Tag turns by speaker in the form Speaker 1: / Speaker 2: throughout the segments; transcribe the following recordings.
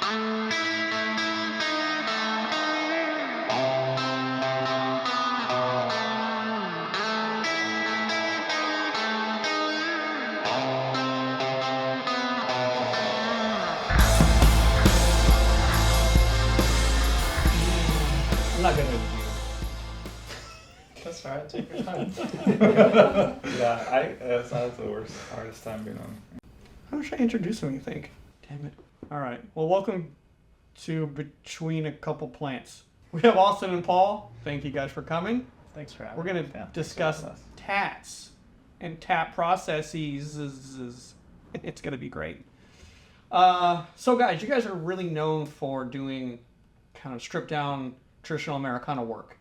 Speaker 1: I'm not gonna review.
Speaker 2: That's alright, take your time.
Speaker 3: Yeah, that's the hardest time being on.
Speaker 1: How should I introduce him, you think? Damn it. Alright, well, welcome to Between a Couple Plants. We have Austin and Paul. Thank you guys for coming.
Speaker 2: Thanks for having
Speaker 1: We're going to discuss tats and tat processes. It's going to be great. So guys, you guys are really known for doing kind of stripped down traditional Americana work.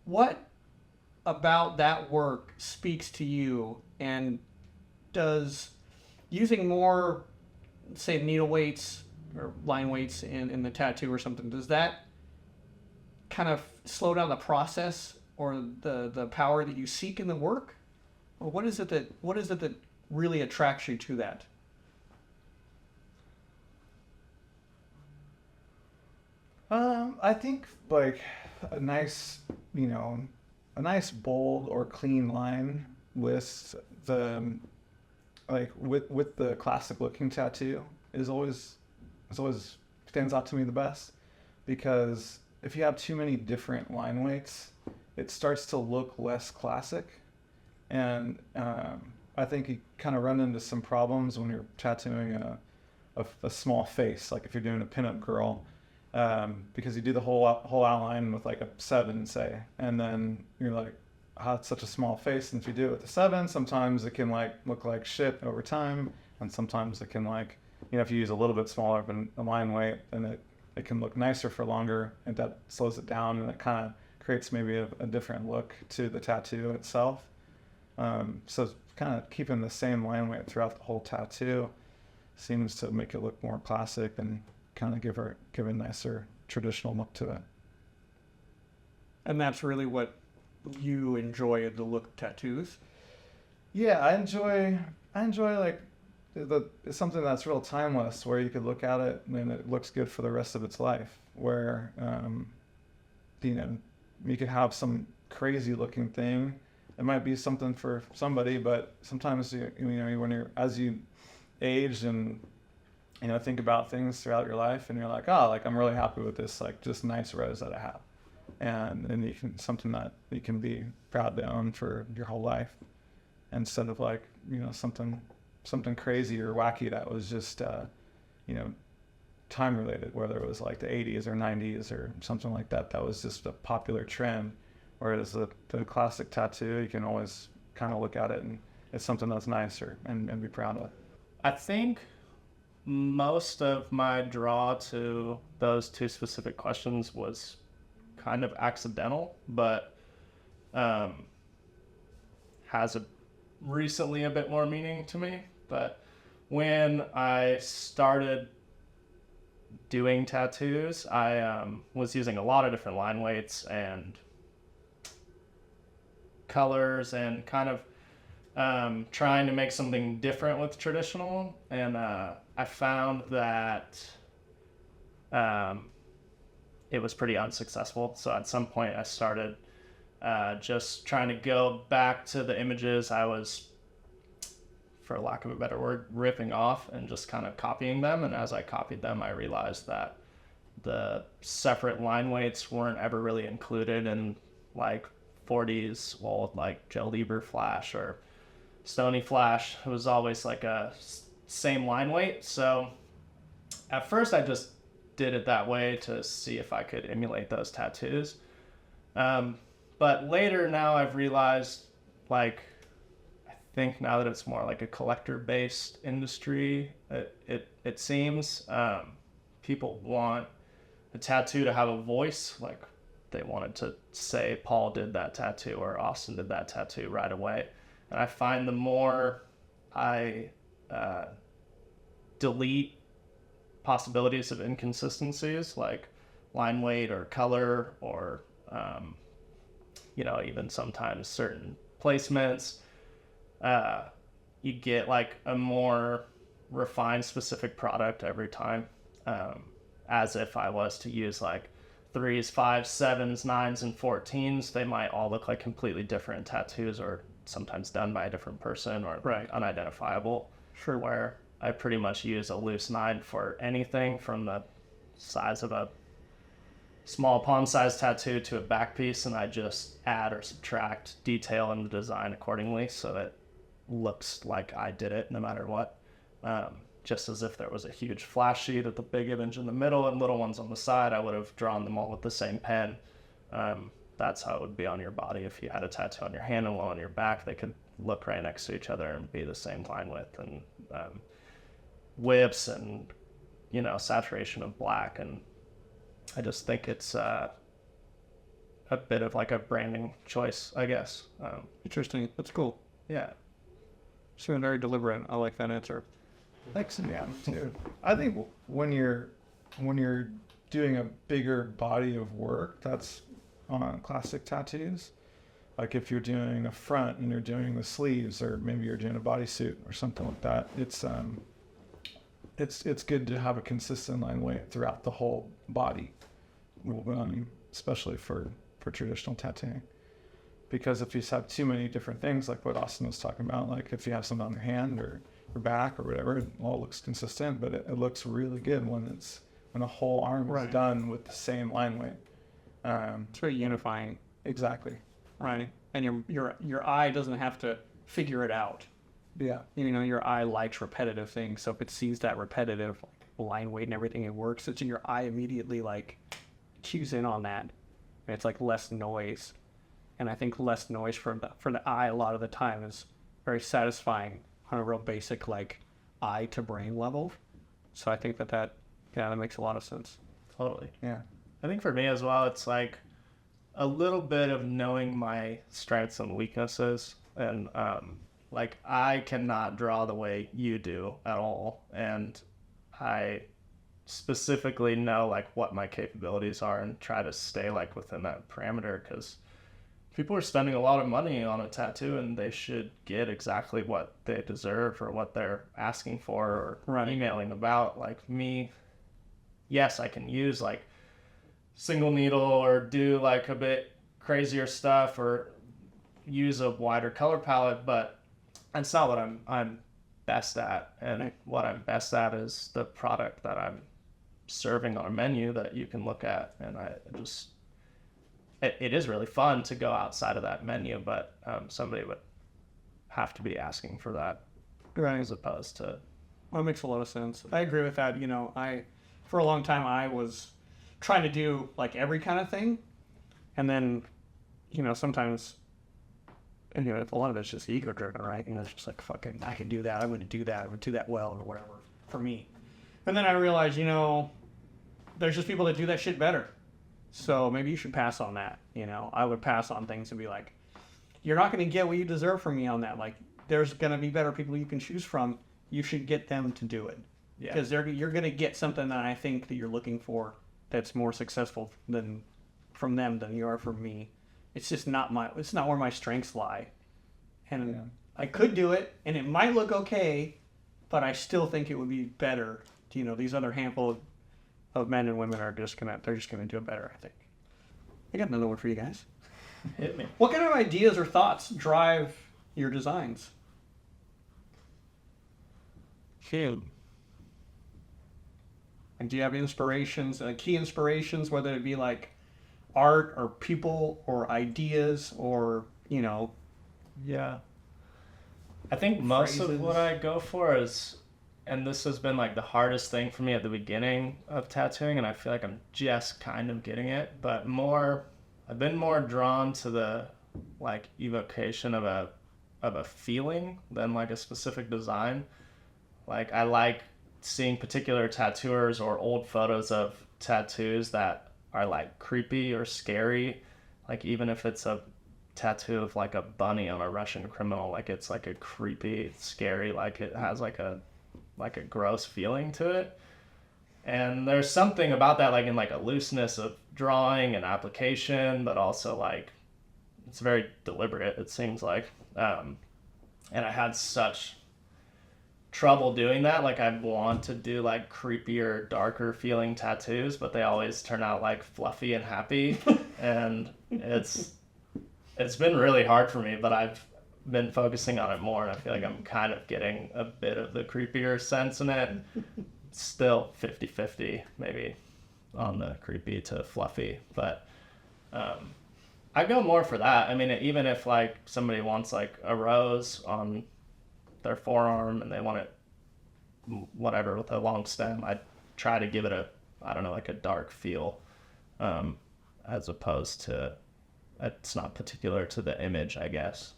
Speaker 1: What about that work speaks to you, and does using more, say, needle weights or line weights in the tattoo or something, does that kind of slow down the process or the power that you seek in the work? Or what is it that really attracts you to that?
Speaker 3: I think like a nice bold or clean line with the with the classic looking tattoo is always stands out to me the best, because if you have too many different line weights, it starts to look less classic, and I think you kind of run into some problems when you're tattooing a small face, like if you're doing a pinup girl. Because you do the whole outline with like a 7, say, and then you're like, oh, it's such a small face. And if you do it with a 7, sometimes it can like look like shit over time, and sometimes it can like, if you use a little bit smaller of a line weight, then it can look nicer for longer, and that slows it down, and it kind of creates maybe a different look to the tattoo itself. So kind of keeping the same line weight throughout the whole tattoo seems to make it look more classic and kind of give a nicer traditional look to it.
Speaker 1: And that's really what you enjoy in the look of tattoos?
Speaker 3: Yeah, I enjoy like it's something that's real timeless, where you could look at it and it looks good for the rest of its life, where you could have some crazy looking thing. It might be something for somebody, but sometimes as you age and think about things throughout your life, and you're like, oh, like I'm really happy with this, like just nice rose that I have, and you can something that you can be proud to own for your whole life, instead of like something crazy or wacky that was just time related, whether it was like the 80s or 90s or something like that was just a popular trend. Whereas the classic tattoo, you can always kind of look at it and it's something that's nicer and be proud of.
Speaker 2: I think most of my draw to those two specific questions was kind of accidental, but has recently a bit more meaning to me. But when I started doing tattoos, I was using a lot of different line weights and colors, and kind of trying to make something different with traditional, and I found that it was pretty unsuccessful. So at some point I started just trying to go back to the images I was, for lack of a better word, ripping off, and just kind of copying them. And as I copied them, I realized that the separate line weights weren't ever really included in like 40s, like Gel Lieber Flash or Stony Flash. It was always like a same line weight. So at first I just did it that way to see if I could emulate those tattoos. But later now I've realized, like, I think now that it's more like a collector-based industry, it seems people want a tattoo to have a voice. Like, they wanted to say Paul did that tattoo or Austin did that tattoo right away. And I find the more I delete possibilities of inconsistencies, like line weight or color, or even sometimes certain placements, you get like a more refined, specific product every time. as if I was to use like 3s, 5s, 7s, 9s, and 14s, they might all look like completely different tattoos, or sometimes done by a different person, or unidentifiable.
Speaker 1: Sure.
Speaker 2: Where I pretty much use a loose 9 for anything from the size of a small palm-sized tattoo to a back piece, and I just add or subtract detail in the design accordingly so that it looks like I did it no matter what. Just as if there was a huge flash sheet with a big image in the middle and little ones on the side, I would have drawn them all with the same pen. That's how it would be on your body. If you had a tattoo on your hand and one on your back, they could look right next to each other and be the same line width and whips and, you know, saturation of black. And I just think it's a bit of like a branding choice, I guess.
Speaker 1: Interesting. That's cool.
Speaker 2: Yeah.
Speaker 1: So very deliberate. I like that answer.
Speaker 3: Thanks, yeah, too. I think when you're doing a bigger body of work, that's on classic tattoos. Like if you're doing a front and you're doing the sleeves, or maybe you're doing a bodysuit or something like that, it's good to have a consistent line weight throughout the whole body, especially for traditional tattooing. Because if you just have too many different things, like what Austin was talking about, like if you have something on your hand or back or whatever, it all looks consistent, but it looks really good when a whole arm is done with the same line weight.
Speaker 1: It's very unifying.
Speaker 3: Exactly.
Speaker 1: Right. And your eye doesn't have to figure it out.
Speaker 3: Yeah.
Speaker 1: You know, your eye likes repetitive things, so if it sees that repetitive line weight and everything, it works. It's in your eye immediately like cues in on that. And it's like less noise. And I think less noise for the eye a lot of the time is very satisfying on a real basic like eye to brain level. So I think that makes a lot of sense.
Speaker 2: Totally.
Speaker 3: Yeah.
Speaker 2: I think for me as well, it's like a little bit of knowing my strengths and weaknesses. And like I cannot draw the way you do at all. And I specifically know like what my capabilities are and try to stay like within that parameter, because people are spending a lot of money on a tattoo and they should get exactly what they deserve or what they're asking for or emailing about. Like me, yes, I can use like single needle or do like a bit crazier stuff or use a wider color palette, but that's not what I'm best at. And what I'm best at is the product that I'm serving on a menu that you can look at. And it is really fun to go outside of that menu, but somebody would have to be asking for that, as opposed to.
Speaker 1: Well, it makes a lot of sense. I agree with that. You know, for a long time I was trying to do like every kind of thing, and then, you know, sometimes, and, you know, a lot of it's just ego driven, right? You know, it's just like, fucking, I can do that. I'm going to do that. I'm going to do that well or whatever for me. And then I realized, you know, there's just people that do that shit better. So maybe you should pass on that. You know, I would pass on things and be like, you're not going to get what you deserve from me on that. Like, there's going to be better people you can choose from. You should get them to do it. Because you're going to get something that I think that you're looking for that's more successful from them than you are from me. It's just not where my strengths lie. And I could do it, and it might look okay, but I still think it would be better. You know, these other handful of men and women they're just gonna do it better, I think. I got another one for you guys.
Speaker 2: Hit me.
Speaker 1: What kind of ideas or thoughts drive your designs? And do you have inspirations, key inspirations, whether it be like art or people or ideas or, you know?
Speaker 2: Yeah. I think most
Speaker 1: phrases.
Speaker 2: of what I go for is, and this has been like the hardest thing for me at the beginning of tattooing, and I feel like I'm just kind of getting it, but I've been more drawn to the like evocation of a feeling than like a specific design. Like I like seeing particular tattooers or old photos of tattoos that are like creepy or scary. Like even if it's a tattoo of like a bunny on a Russian criminal, like it's like a creepy, scary, like it has like a gross feeling to it. And there's something about that, like in like a looseness of drawing and application, but also like it's very deliberate, it seems like. And I had such trouble doing that. Like I want to do like creepier, darker feeling tattoos, but they always turn out like fluffy and happy. And it's been really hard for me, but I've been focusing on it more, and I feel like I'm kind of getting a bit of the creepier sense in it. Still 50-50 maybe on the creepy to fluffy, but I go more for that. I mean, even if like somebody wants like a rose on their forearm and they want it whatever with a long stem, I try to give it a, I don't know, like a dark feel, as opposed to, it's not particular to the image, I guess.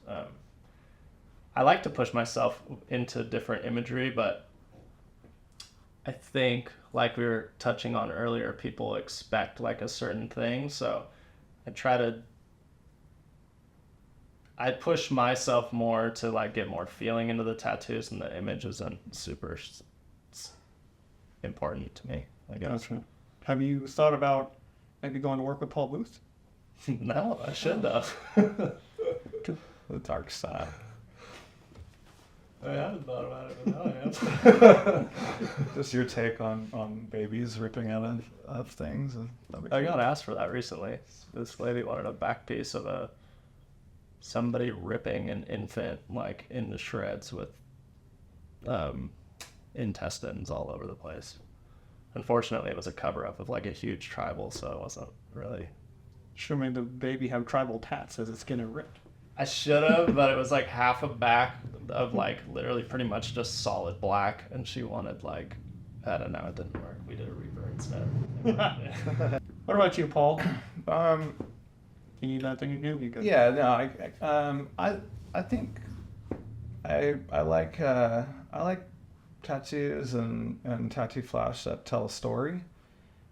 Speaker 2: I like to push myself into different imagery, but I think, like we were touching on earlier, people expect like a certain thing, so I push myself more to like get more feeling into the tattoos, and the image isn't super important to me, I guess.
Speaker 1: Gotcha. Have you thought about maybe going to work with Paul Booth?
Speaker 2: No, I should though.
Speaker 3: The dark side.
Speaker 2: I haven't thought about it, but now I am.
Speaker 3: Just your take on babies ripping out of things.
Speaker 2: I got asked for that recently. This lady wanted a back piece of somebody ripping an infant like into shreds with intestines all over the place. Unfortunately, it was a cover-up of like a huge tribal, so it wasn't really.
Speaker 1: Should have made the baby have tribal tats as it's getting ripped.
Speaker 2: I should have, but it was like half a back of like literally pretty much just solid black, and she wanted like, I don't know, it didn't work. We did a reaper instead.
Speaker 1: What about you, Paul? You need that thing again? You good?
Speaker 3: Yeah, no, I think I like tattoos and tattoo flash that tell a story,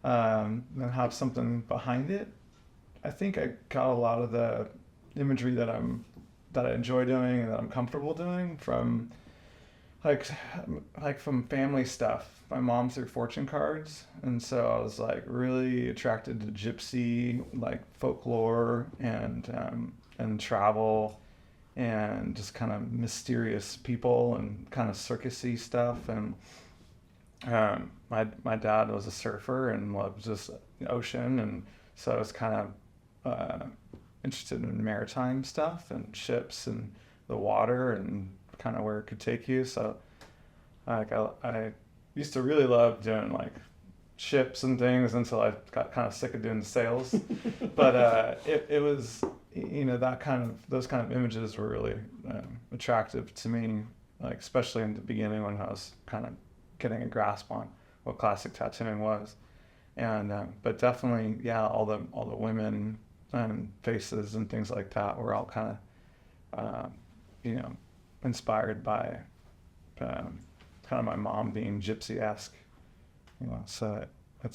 Speaker 3: and have something behind it. I think I got a lot of the imagery that I enjoy doing and that I'm comfortable doing from like from family stuff. My mom threw fortune cards, and so I was like really attracted to gypsy like folklore and travel and just kind of mysterious people and kind of circusy stuff. And my dad was a surfer and loved just the ocean, and so I was kind of interested in maritime stuff and ships and the water and kind of where it could take you. So like I used to really love doing like ships and things until I got kind of sick of doing the sails. But it was, you know, those kind of images were really attractive to me, like especially in the beginning when I was kind of getting a grasp on what classic tattooing was. And but definitely, yeah, all the women and faces and things like that were all kind of you know, inspired by kind of my mom being gypsy-esque, you know. So I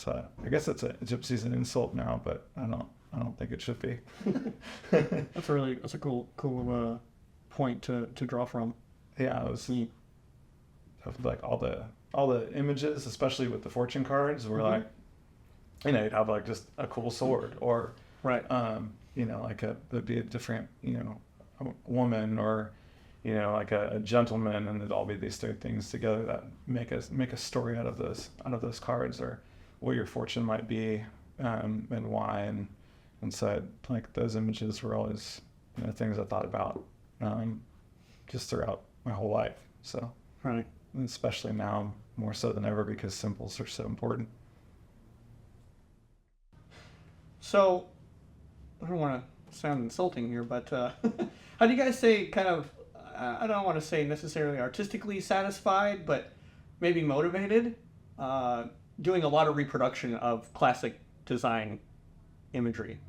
Speaker 3: guess gypsy's an insult now, but I don't think it should be.
Speaker 1: That's a cool point to draw from.
Speaker 3: Yeah, it was neat. Like all the images, especially with the fortune cards, were like, you know, you'd have like just a cool sword, or
Speaker 1: right,
Speaker 3: you know, like there'd be a different, you know, a woman, or you know, like a gentleman, and it'd all be these three things together that make a story out of those cards, or what your fortune might be, and why, and so like those images were always, you know, things I thought about just throughout my whole life. So
Speaker 1: right,
Speaker 3: and especially now more so than ever, because symbols are so important.
Speaker 1: So I don't want to sound insulting here, but how do you guys say kind of, I don't want to say necessarily artistically satisfied, but maybe motivated, doing a lot of reproduction of classic design imagery?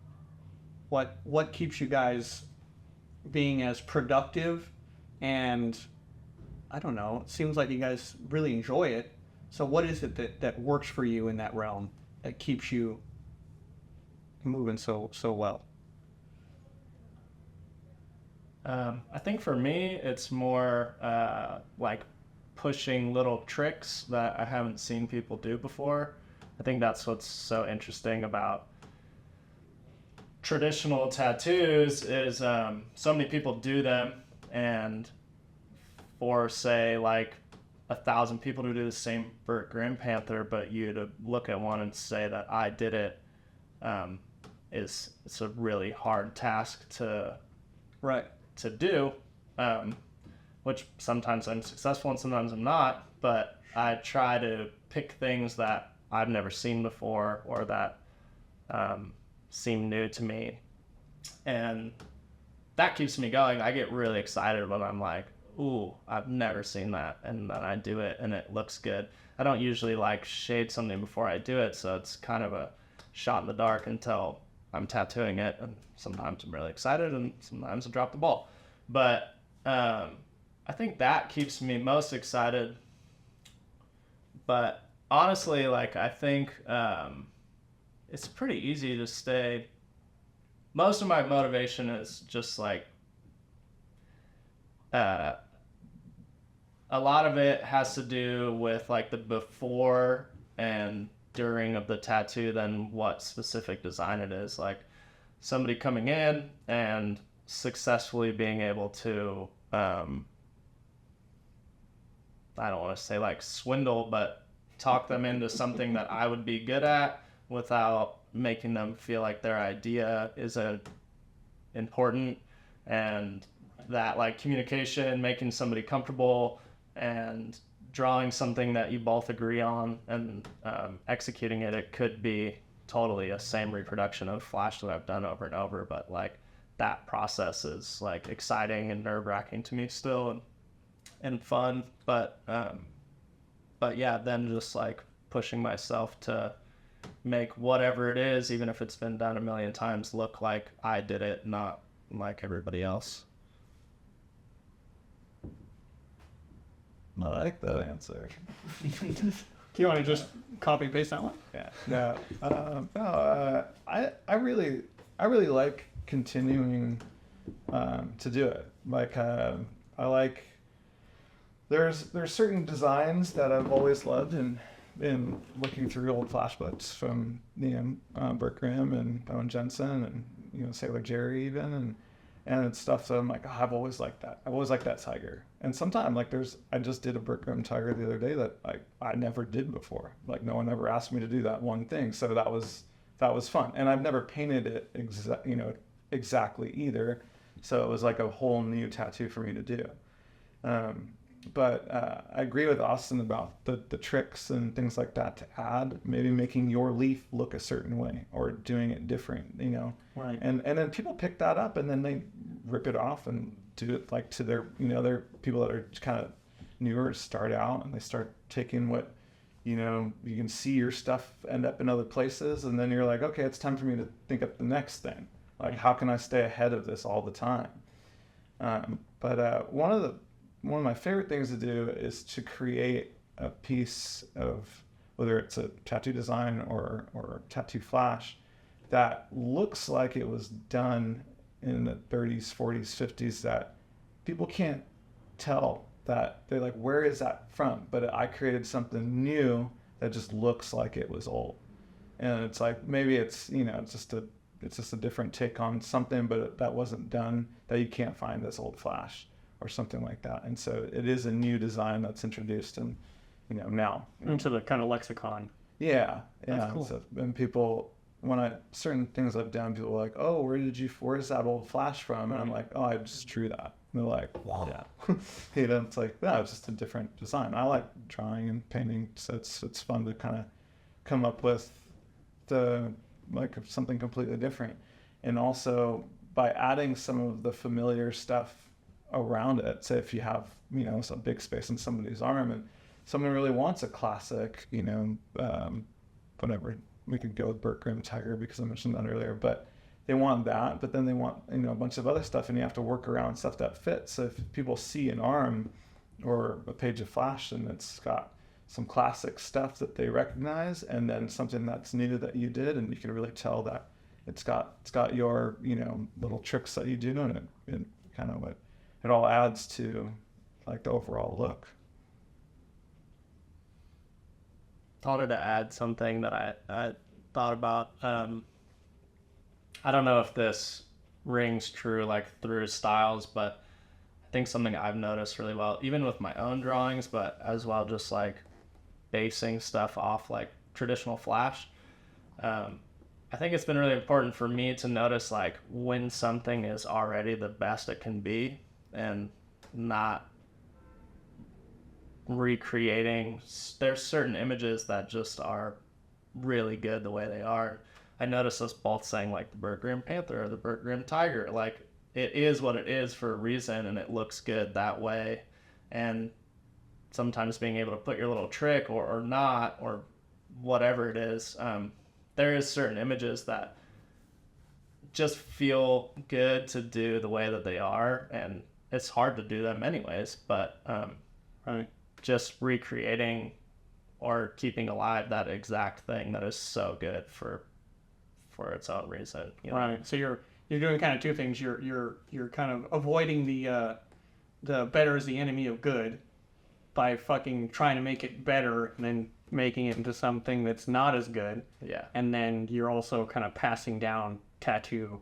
Speaker 1: What keeps you guys being as productive? And I don't know, it seems like you guys really enjoy it. So what is it that works for you in that realm that keeps you moving so well?
Speaker 2: I think for me, it's more like pushing little tricks that I haven't seen people do before. I think that's what's so interesting about traditional tattoos is so many people do them, and for say like 1,000 people to do the same for Grim Panther, but you to look at one and say that I did it, it's a really hard task to do, which sometimes I'm successful and sometimes I'm not, but I try to pick things that I've never seen before or that seem new to me, and that keeps me going. I get really excited when I'm like, ooh, I've never seen that, and then I do it and it looks good. I don't usually like shade something before I do it, so it's kind of a shot in the dark until I'm tattooing it, and sometimes I'm really excited and sometimes I drop the ball. But I think that keeps me most excited. But honestly, like, I think it's pretty easy to stay. Most of my motivation is just like a lot of it has to do with like the before and during of the tattoo than what specific design it is. Like somebody coming in and successfully being able to I don't want to say like swindle, but talk them into something that I would be good at without making them feel like their idea is important, and that like communication, making somebody comfortable and drawing something that you both agree on and executing it. It could be totally a same reproduction of Flash that I've done over and over, but like that process is like exciting and nerve-wracking to me still, and fun. But yeah, then just like pushing myself to make whatever it is, even if it's been done a million times, look like I did it, not like everybody else.
Speaker 3: I like that answer.
Speaker 1: Do you want to just copy paste that one?
Speaker 3: Yeah. No. I really like continuing to do it. Like I like there's certain designs that I've always loved in looking through old flash books from Burt Grimm and Owen Jensen and Sailor Jerry even and it's stuff that I'm like, oh, I've always liked that. I've always liked that tiger. And sometimes like I just did a Burt Grimm tiger the other day that I never did before. Like no one ever asked me to do that one thing, so that was fun. And I've never painted it exactly either, so it was like a whole new tattoo for me to do. But I agree with Austin about the tricks and things like that to add, maybe making your leaf look a certain way or doing it different,
Speaker 1: Right.
Speaker 3: And then people pick that up and then they rip it off and do it like to their, they're people that are kind of newer, start out, and they start taking what, you can see your stuff end up in other places, and then you're like, okay, it's time for me to think up the next thing. Like, how can I stay ahead of this all the time? But one of my favorite things to do is to create a piece of, whether it's a tattoo design or tattoo flash, that looks like it was done in the 30s, 40s, 50s, that people can't tell, that they're like, where is that from? But I created something new that just looks like it was old. And it's like, maybe it's, it's just a different take on something, but that wasn't done, that you can't find this old flash or something like that. And so it is a new design that's introduced and now
Speaker 1: Into the kind of lexicon.
Speaker 3: yeah
Speaker 1: That's cool.
Speaker 3: So, and people, certain things I've done, people are like, oh, where's that old flash from? And I'm like, oh, I just drew that. And they're like, wow. Yeah. It's like, no, it's just a different design. I like drawing and painting, so it's fun to kind of come up with something completely different. And also by adding some of the familiar stuff around it. Say if you have, some big space in somebody's arm and someone really wants a classic, whatever, we could go with Burt Grimm tiger because I mentioned that earlier, but they want that, but then they want, a bunch of other stuff, and you have to work around stuff that fits. So if people see an arm or a page of flash and it's got some classic stuff that they recognize, and then something that's new that you did, and you can really tell that it's got your, little tricks that you do, and it kind of it all adds to like the overall look.
Speaker 2: I wanted to add something that I thought about. I don't know if this rings true like through styles, but think something I've noticed really well, even with my own drawings, but as well just like basing stuff off like traditional Flash. I think it's been really important for me to notice like when something is already the best it can be and not recreating. There's certain images that just are really good the way they are. I noticed us both saying like the Burt Grim Panther or the Burt Grim Tiger, like it is what it is for a reason and it looks good that way. And sometimes being able to put your little trick or not or whatever it is, there is certain images that just feel good to do the way that they are, and it's hard to do them anyways, but
Speaker 1: Right.
Speaker 2: just recreating or keeping alive that exact thing that is so good for its own reason. You know?
Speaker 1: Right. So you're doing kind of two things. You're kind of avoiding the better is the enemy of good by fucking trying to make it better and then making it into something that's not as good.
Speaker 2: Yeah.
Speaker 1: And then you're also kind of passing down tattoo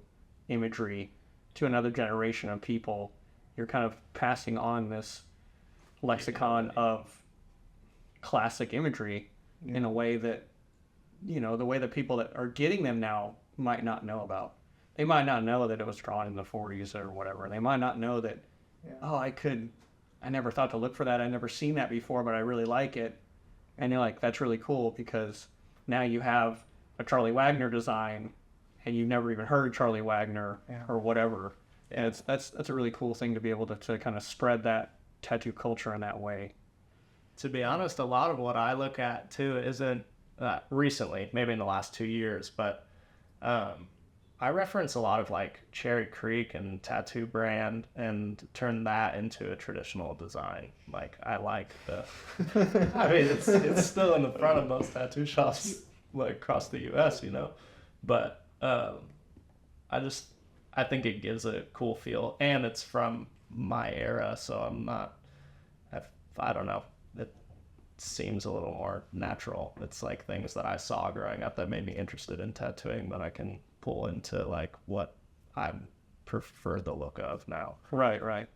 Speaker 1: imagery to another generation of people. You're kind of passing on this lexicon of classic imagery in a way that, you know, the way that people that are getting them now might not know about. They might not know that it was drawn in the 40s or whatever. They might not know that, I never thought to look for that. I never seen that before, but I really like it. And you're like, that's really cool because now you have a Charlie Wagner design and you've never even heard Charlie Wagner or whatever. And that's a really cool thing to be able to kind of spread that tattoo culture in that way.
Speaker 2: To be honest, a lot of what I look at too isn't recently, maybe in the last 2 years, but I reference a lot of like Cherry Creek and Tattoo Brand and turn that into a traditional design. Like I like the, I mean, it's still in the front of most tattoo shops like across the U.S., you know, but I think it gives a cool feel and it's from my era, so I don't know. It seems a little more natural. It's like things that I saw growing up that made me interested in tattooing that I can pull into like what I prefer the look of now.
Speaker 1: Right.